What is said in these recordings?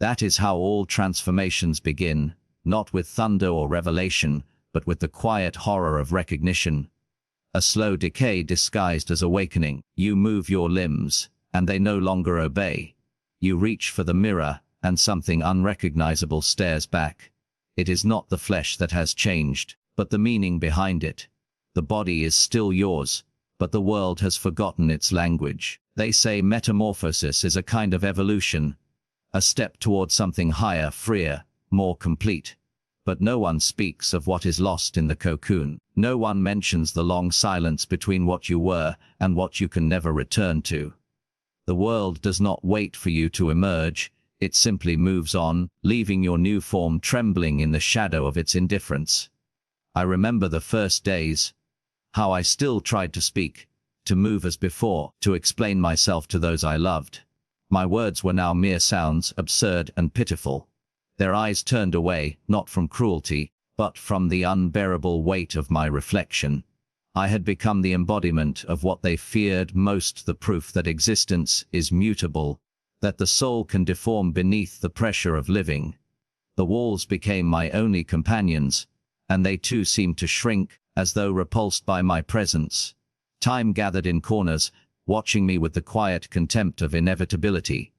That is how all transformations begin, not with thunder or revelation, but with the quiet horror of recognition. A slow decay disguised as awakening. You move your limbs, and they no longer obey. You reach for the mirror, and something unrecognizable stares back. It is not the flesh that has changed, but the meaning behind it. The body is still yours, but the world has forgotten its language. They say metamorphosis is a kind of evolution, a step toward something higher, freer, more complete. But no one speaks of what is lost in the cocoon. No one mentions the long silence between what you were and what you can never return to. The world does not wait for you to emerge, it simply moves on, leaving your new form trembling in the shadow of its indifference. I remember the first days, how I still tried to speak, to move as before, to explain myself to those I loved. My words were now mere sounds, absurd and pitiful. Their eyes turned away, not from cruelty, but from the unbearable weight of my reflection. I had become the embodiment of what they feared most, the proof that existence is mutable, that the soul can deform beneath the pressure of living. The walls became my only companions, and they too seemed to shrink, as though repulsed by my presence. Time gathered in corners, watching me with the quiet contempt of inevitability.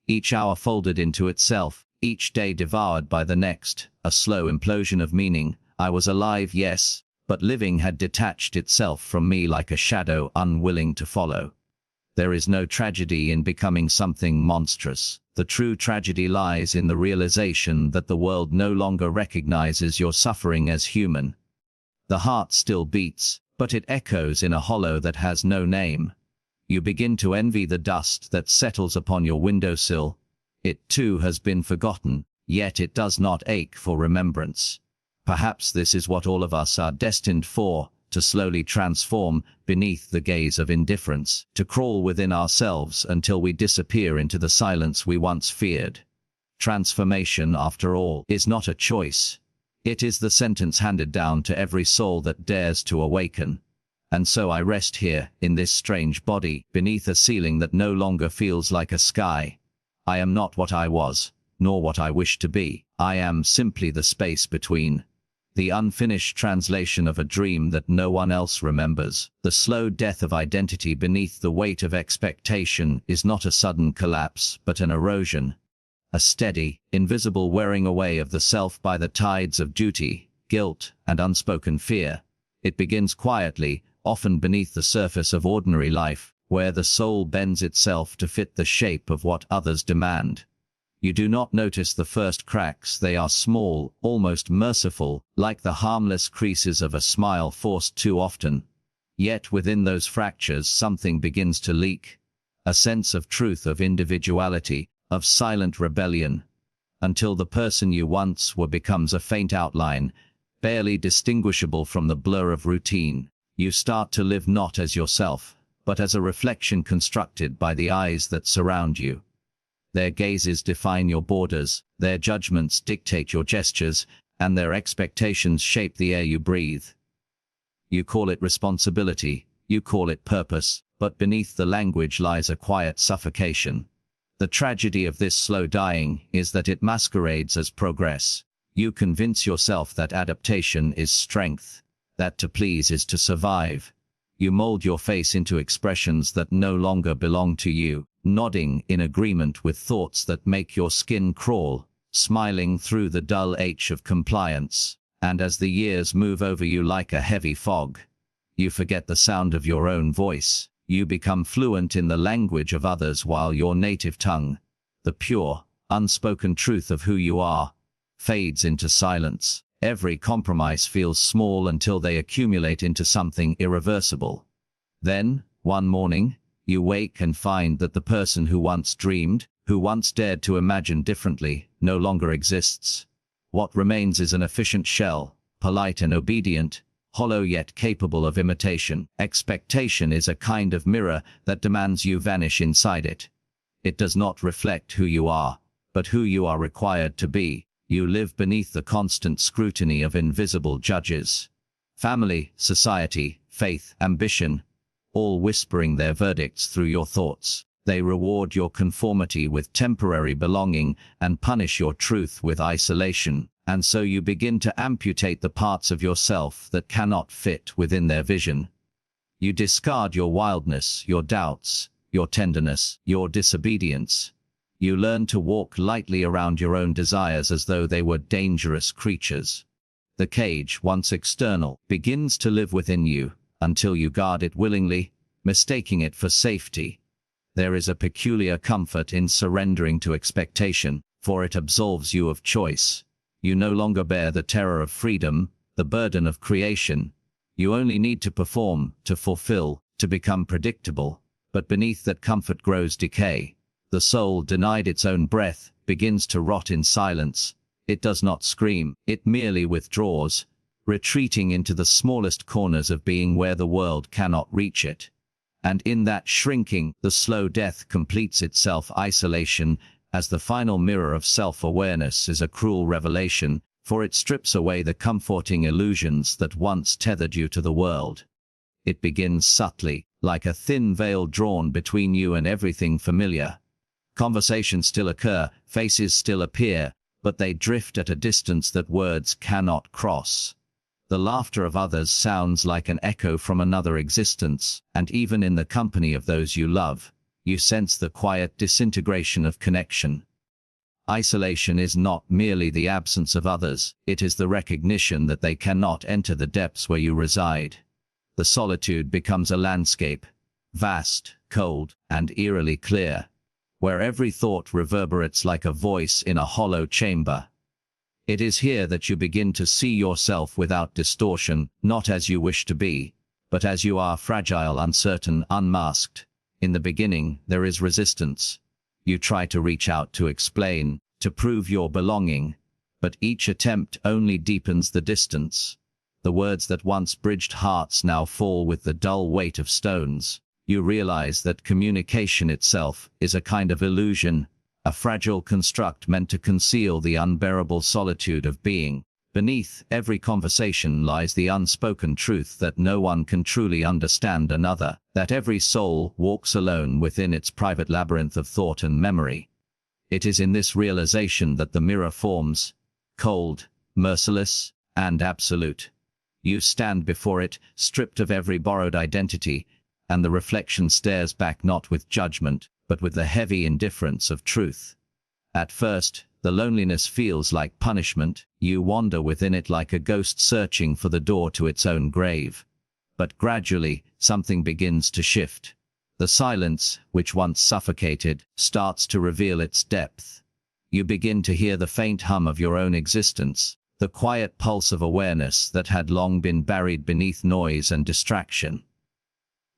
Each hour folded into itself, each day devoured by the next, a slow implosion of meaning. I was alive, yes, but living had detached itself from me like a shadow unwilling to follow. There is no tragedy in becoming something monstrous. The true tragedy lies in the realization that the world no longer recognizes your suffering as human. The heart still beats, but it echoes in a hollow that has no name. You begin to envy the dust that settles upon your windowsill. It too has been forgotten, yet it does not ache for remembrance. Perhaps this is what all of us are destined for, to slowly transform beneath the gaze of indifference, to crawl within ourselves until we disappear into the silence we once feared. Transformation, after all, is not a choice. It is the sentence handed down to every soul that dares to awaken. And so I rest here, in this strange body, beneath a ceiling that no longer feels like a sky. I am not what I was, nor what I wish to be. I am simply the space between. The unfinished translation of a dream that no one else remembers. The slow death of identity beneath the weight of expectation is not a sudden collapse, but an erosion. A steady, invisible wearing away of the self by the tides of duty, guilt, and unspoken fear. It begins quietly, often beneath the surface of ordinary life, where the soul bends itself to fit the shape of what others demand. You do not notice the first cracks. They are small, almost merciful, like the harmless creases of a smile forced too often. Yet within those fractures something begins to leak. A sense of truth, of individuality, of silent rebellion, until the person you once were becomes a faint outline, barely distinguishable from the blur of routine. You start to live not as yourself, but as a reflection constructed by the eyes that surround you. Their gazes define your borders, their judgments dictate your gestures, and their expectations shape the air you breathe. You call it responsibility, you call it purpose, but beneath the language lies a quiet suffocation. The tragedy of this slow dying is that it masquerades as progress. You convince yourself that adaptation is strength, that to please is to survive. You mold your face into expressions that no longer belong to you, nodding in agreement with thoughts that make your skin crawl, smiling through the dull ache of compliance. And as the years move over you like a heavy fog, you forget the sound of your own voice. You become fluent in the language of others while your native tongue, the pure, unspoken truth of who you are, fades into silence. Every compromise feels small until they accumulate into something irreversible. Then, one morning, you wake and find that the person who once dreamed, who once dared to imagine differently, no longer exists. What remains is an efficient shell, polite and obedient, hollow yet capable of imitation. Expectation is a kind of mirror that demands you vanish inside it. It does not reflect who you are, but who you are required to be. You live beneath the constant scrutiny of invisible judges. Family, society, faith, ambition, all whispering their verdicts through your thoughts. They reward your conformity with temporary belonging and punish your truth with isolation, and so you begin to amputate the parts of yourself that cannot fit within their vision. You discard your wildness, your doubts, your tenderness, your disobedience. You learn to walk lightly around your own desires as though they were dangerous creatures. The cage, once external, begins to live within you, until you guard it willingly, mistaking it for safety. There is a peculiar comfort in surrendering to expectation, for it absolves you of choice. You no longer bear the terror of freedom, the burden of creation. You only need to perform, to fulfill, to become predictable. But beneath that comfort grows decay. The soul, denied its own breath, begins to rot in silence. It does not scream, it merely withdraws, retreating into the smallest corners of being where the world cannot reach it. And in that shrinking, the slow death completes its self-isolation, as the final mirror of self-awareness is a cruel revelation, for it strips away the comforting illusions that once tethered you to the world. It begins subtly, like a thin veil drawn between you and everything familiar. Conversations still occur, faces still appear, but they drift at a distance that words cannot cross. The laughter of others sounds like an echo from another existence, and even in the company of those you love, you sense the quiet disintegration of connection. Isolation is not merely the absence of others, it is the recognition that they cannot enter the depths where you reside. The solitude becomes a landscape, vast, cold, and eerily clear, where every thought reverberates like a voice in a hollow chamber. It is here that you begin to see yourself without distortion, not as you wish to be, but as you are, fragile, uncertain, unmasked. In the beginning, there is resistance. You try to reach out, to explain, to prove your belonging, but each attempt only deepens the distance. The words that once bridged hearts now fall with the dull weight of stones. You realize that communication itself is a kind of illusion, a fragile construct meant to conceal the unbearable solitude of being. Beneath every conversation lies the unspoken truth that no one can truly understand another, that every soul walks alone within its private labyrinth of thought and memory. It is in this realization that the mirror forms, cold, merciless, and absolute. You stand before it, stripped of every borrowed identity, and the reflection stares back not with judgment, but with the heavy indifference of truth. At first, the loneliness feels like punishment. You wander within it like a ghost searching for the door to its own grave. But gradually, something begins to shift. The silence, which once suffocated, starts to reveal its depth. You begin to hear the faint hum of your own existence, the quiet pulse of awareness that had long been buried beneath noise and distraction.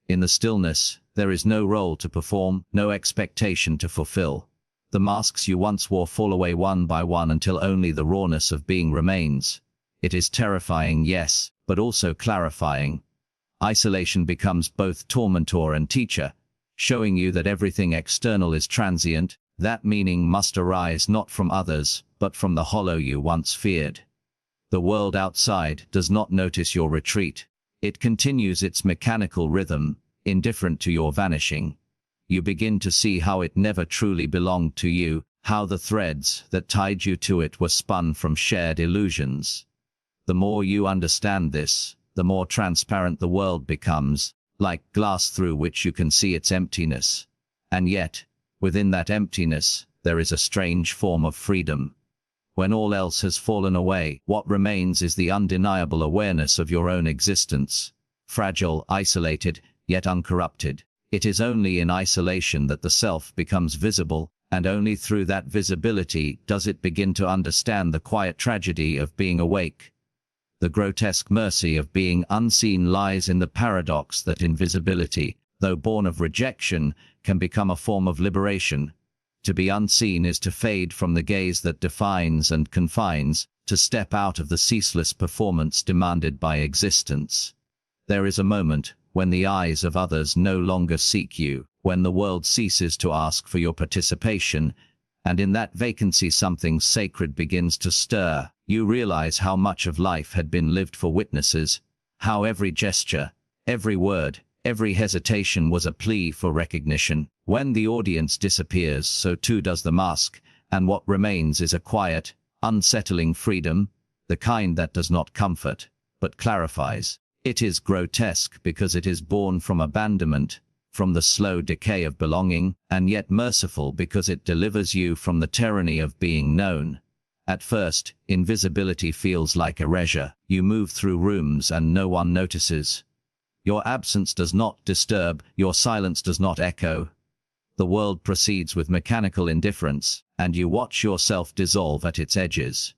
In the stillness, there is no role to perform, no expectation to fulfill. The masks you once wore fall away one by one until only the rawness of being remains. It is terrifying, yes, but also clarifying. Isolation becomes both tormentor and teacher, showing you that everything external is transient, that meaning must arise not from others, but from the hollow you once feared. The world outside does not notice your retreat. It continues its mechanical rhythm, indifferent to your vanishing. You begin to see how it never truly belonged to you, how the threads that tied you to it were spun from shared illusions. The more you understand this, the more transparent the world becomes, like glass through which you can see its emptiness. And yet, within that emptiness, there is a strange form of freedom. When all else has fallen away, what remains is the undeniable awareness of your own existence. Fragile, isolated, yet uncorrupted. It is only in isolation that the self becomes visible, and only through that visibility does it begin to understand the quiet tragedy of being awake. The grotesque mercy of being unseen lies in the paradox that invisibility, though born of rejection, can become a form of liberation. To be unseen is to fade from the gaze that defines and confines, to step out of the ceaseless performance demanded by existence. There is a moment when the eyes of others no longer seek you, when the world ceases to ask for your participation, and in that vacancy something sacred begins to stir. You realize how much of life had been lived for witnesses, how every gesture, every word, Every hesitation was a plea for recognition. When the audience disappears, so too does the mask, and what remains is a quiet, unsettling freedom, the kind that does not comfort, but clarifies. It is grotesque because it is born from abandonment, from the slow decay of belonging, and yet merciful because it delivers you from the tyranny of being known. At first, invisibility feels like erasure. You move through rooms and no one notices. Your absence does not disturb, your silence does not echo. The world proceeds with mechanical indifference, and you watch yourself dissolve at its edges.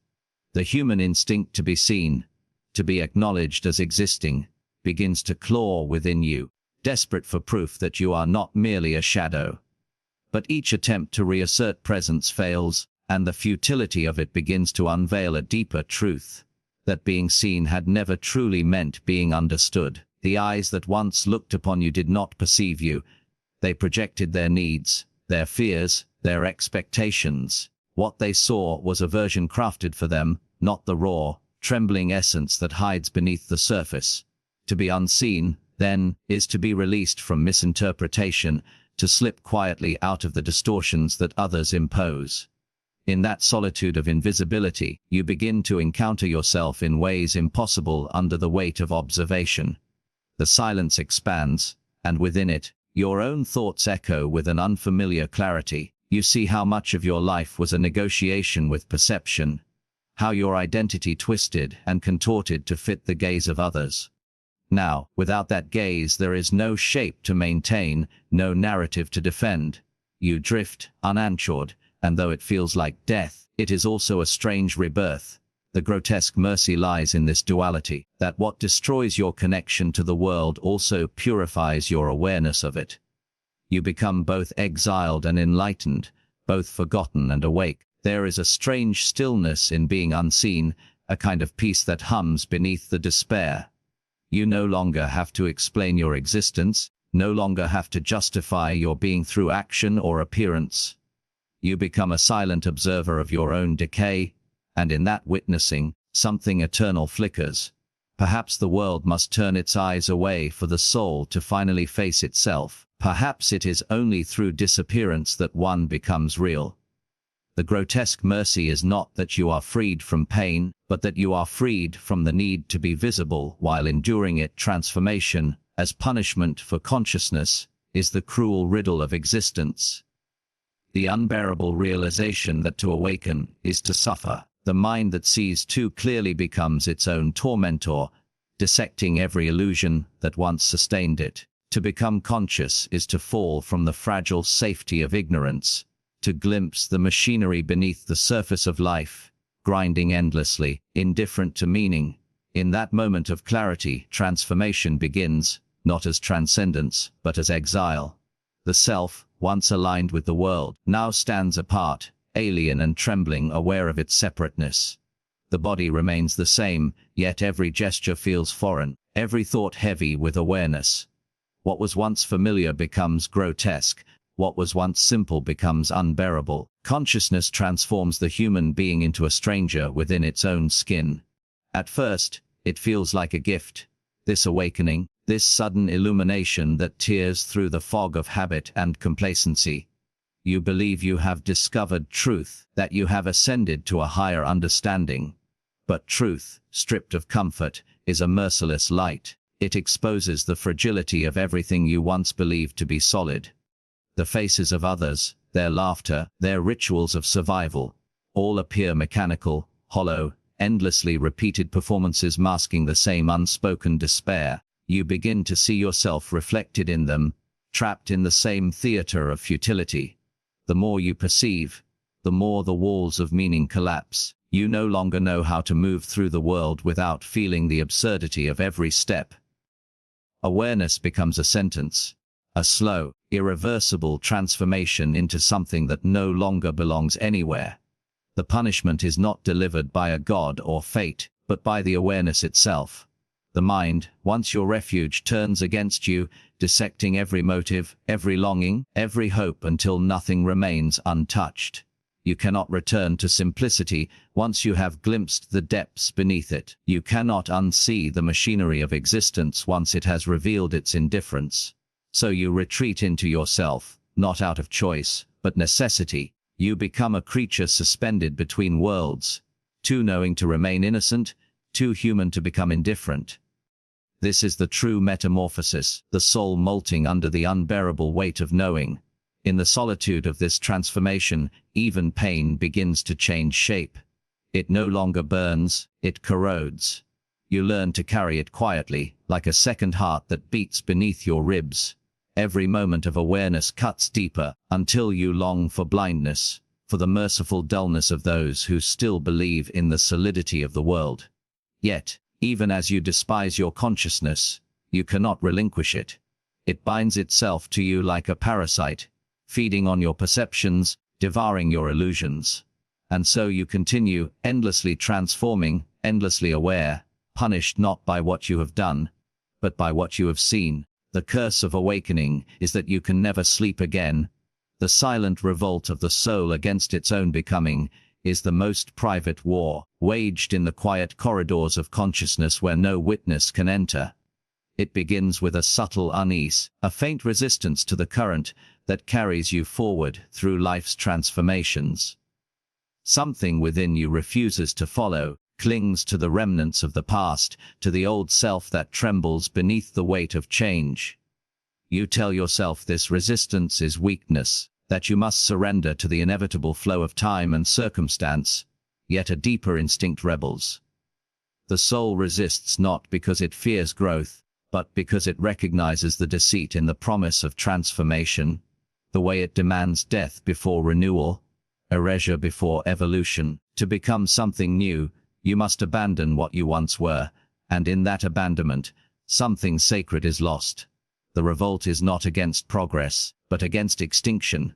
The human instinct to be seen, to be acknowledged as existing, begins to claw within you, desperate for proof that you are not merely a shadow. But each attempt to reassert presence fails, and the futility of it begins to unveil a deeper truth, that being seen had never truly meant being understood. The eyes that once looked upon you did not perceive you. They projected their needs, their fears, their expectations. What they saw was a version crafted for them, not the raw, trembling essence that hides beneath the surface. To be unseen, then, is to be released from misinterpretation, to slip quietly out of the distortions that others impose. In that solitude of invisibility, you begin to encounter yourself in ways impossible under the weight of observation. The silence expands, and within it, your own thoughts echo with an unfamiliar clarity. You see how much of your life was a negotiation with perception, how your identity twisted and contorted to fit the gaze of others. Now, without that gaze, there is no shape to maintain, no narrative to defend. You drift, unanchored, and though it feels like death, it is also a strange rebirth. The grotesque mercy lies in this duality, that what destroys your connection to the world also purifies your awareness of it. You become both exiled and enlightened, both forgotten and awake. There is a strange stillness in being unseen, a kind of peace that hums beneath the despair. You no longer have to explain your existence, no longer have to justify your being through action or appearance. You become a silent observer of your own decay, and in that witnessing, something eternal flickers. Perhaps the world must turn its eyes away for the soul to finally face itself. Perhaps it is only through disappearance that one becomes real. The grotesque mercy is not that you are freed from pain, but that you are freed from the need to be visible while enduring it. Transformation, as punishment for consciousness, is the cruel riddle of existence. The unbearable realization that to awaken is to suffer. The mind that sees too clearly becomes its own tormentor, dissecting every illusion that once sustained it. To become conscious is to fall from the fragile safety of ignorance, to glimpse the machinery beneath the surface of life, grinding endlessly, indifferent to meaning. In that moment of clarity, transformation begins, not as transcendence, but as exile. The self, once aligned with the world, now stands apart, alien and trembling, aware of its separateness. The body remains the same, yet every gesture feels foreign, every thought heavy with awareness. What was once familiar becomes grotesque, what was once simple becomes unbearable. Consciousness transforms the human being into a stranger within its own skin. At first, it feels like a gift, this awakening, this sudden illumination that tears through the fog of habit and complacency. You believe you have discovered truth, that you have ascended to a higher understanding. But truth, stripped of comfort, is a merciless light. It exposes the fragility of everything you once believed to be solid. The faces of others, their laughter, their rituals of survival, all appear mechanical, hollow, endlessly repeated performances masking the same unspoken despair. You begin to see yourself reflected in them, trapped in the same theater of futility. The more you perceive, the more the walls of meaning collapse. You no longer know how to move through the world without feeling the absurdity of every step. Awareness becomes a sentence, a slow, irreversible transformation into something that no longer belongs anywhere. The punishment is not delivered by a god or fate, but by the awareness itself. The mind, once your refuge, turns against you, dissecting every motive, every longing, every hope until nothing remains untouched. You cannot return to simplicity once you have glimpsed the depths beneath it. You cannot unsee the machinery of existence once it has revealed its indifference. So you retreat into yourself, not out of choice, but necessity. You become a creature suspended between worlds, too knowing to remain innocent, too human to become indifferent. This is the true metamorphosis, the soul molting under the unbearable weight of knowing. In the solitude of this transformation, even pain begins to change shape. It no longer burns, it corrodes. You learn to carry it quietly, like a second heart that beats beneath your ribs. Every moment of awareness cuts deeper, until you long for blindness, for the merciful dullness of those who still believe in the solidity of the world. Yet, even as you despise your consciousness, you cannot relinquish it. It binds itself to you like a parasite, feeding on your perceptions, devouring your illusions. And so you continue, endlessly transforming, endlessly aware, punished not by what you have done, but by what you have seen. The curse of awakening is that you can never sleep again. The silent revolt of the soul against its own becoming is the most private war, waged in the quiet corridors of consciousness where no witness can enter. It begins with a subtle unease, a faint resistance to the current that carries you forward through life's transformations. Something within you refuses to follow, clings to the remnants of the past, to the old self that trembles beneath the weight of change. You tell yourself this resistance is weakness, that you must surrender to the inevitable flow of time and circumstance, yet a deeper instinct rebels. The soul resists not because it fears growth, but because it recognizes the deceit in the promise of transformation, the way it demands death before renewal, erasure before evolution. To become something new, you must abandon what you once were, and in that abandonment, something sacred is lost. The revolt is not against progress, but against extinction.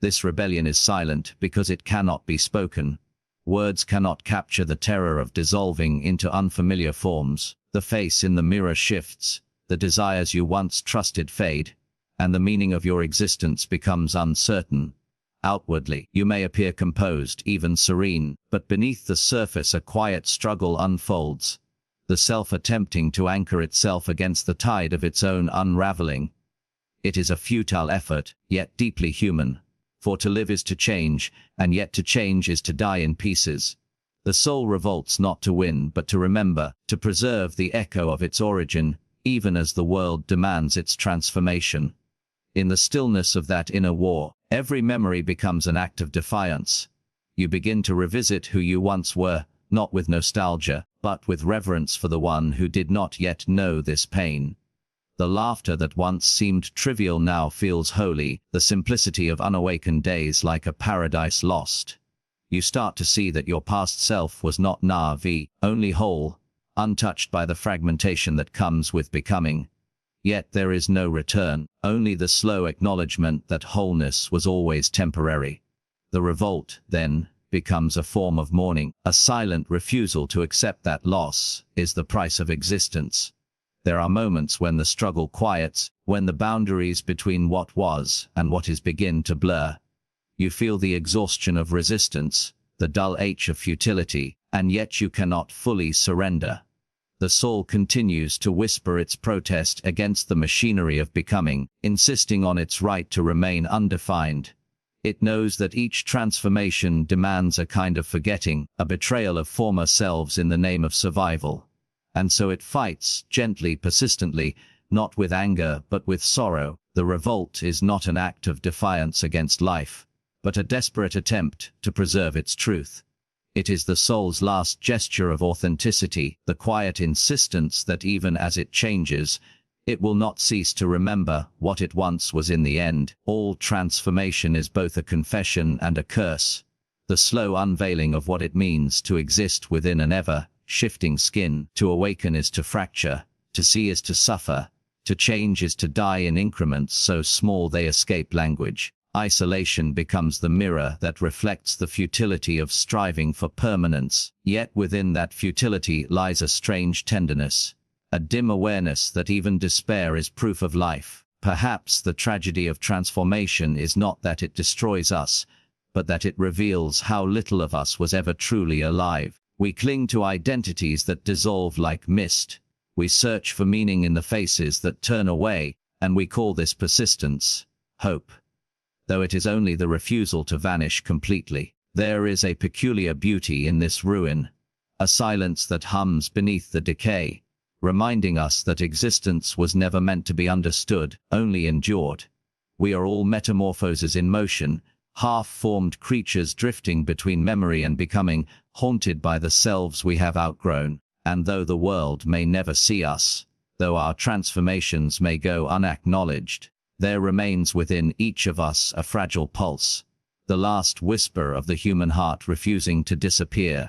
This rebellion is silent because it cannot be spoken. Words cannot capture the terror of dissolving into unfamiliar forms. The face in the mirror shifts, the desires you once trusted fade, and the meaning of your existence becomes uncertain. Outwardly, you may appear composed, even serene, but beneath the surface a quiet struggle unfolds, the self attempting to anchor itself against the tide of its own unraveling. It is a futile effort, yet deeply human. For to live is to change, and yet to change is to die in pieces. The soul revolts not to win but to remember, to preserve the echo of its origin, even as the world demands its transformation. In the stillness of that inner war, every memory becomes an act of defiance. You begin to revisit who you once were, not with nostalgia, but with reverence for the one who did not yet know this pain. The laughter that once seemed trivial now feels holy, the simplicity of unawakened days like a paradise lost. You start to see that your past self was not naive, only whole, untouched by the fragmentation that comes with becoming. Yet there is no return, only the slow acknowledgement that wholeness was always temporary. The revolt, then, becomes a form of mourning. A silent refusal to accept that loss is the price of existence. There are moments when the struggle quiets, when the boundaries between what was and what is begin to blur. You feel the exhaustion of resistance, the dull ache of futility, and yet you cannot fully surrender. The soul continues to whisper its protest against the machinery of becoming, insisting on its right to remain undefined. It knows that each transformation demands a kind of forgetting, a betrayal of former selves in the name of survival. And so it fights, gently, persistently, not with anger but with sorrow. The revolt is not an act of defiance against life, but a desperate attempt to preserve its truth. It is the soul's last gesture of authenticity, the quiet insistence that even as it changes, it will not cease to remember what it once was in the end. All transformation is both a confession and a curse. The slow unveiling of what it means to exist within an ever-shifting skin. To awaken is to fracture, to see is to suffer, to change is to die in increments so small they escape language. Isolation becomes the mirror that reflects the futility of striving for permanence, yet within that futility lies a strange tenderness, a dim awareness that even despair is proof of life. Perhaps the tragedy of transformation is not that it destroys us, but that it reveals how little of us was ever truly alive. We cling to identities that dissolve like mist. We search for meaning in the faces that turn away, and we call this persistence, hope. Though it is only the refusal to vanish completely. There is a peculiar beauty in this ruin, a silence that hums beneath the decay, reminding us that existence was never meant to be understood, only endured. We are all metamorphoses in motion, half-formed creatures drifting between memory and becoming, haunted by the selves we have outgrown. And though the world may never see us, though our transformations may go unacknowledged, there remains within each of us a fragile pulse, the last whisper of the human heart refusing to disappear.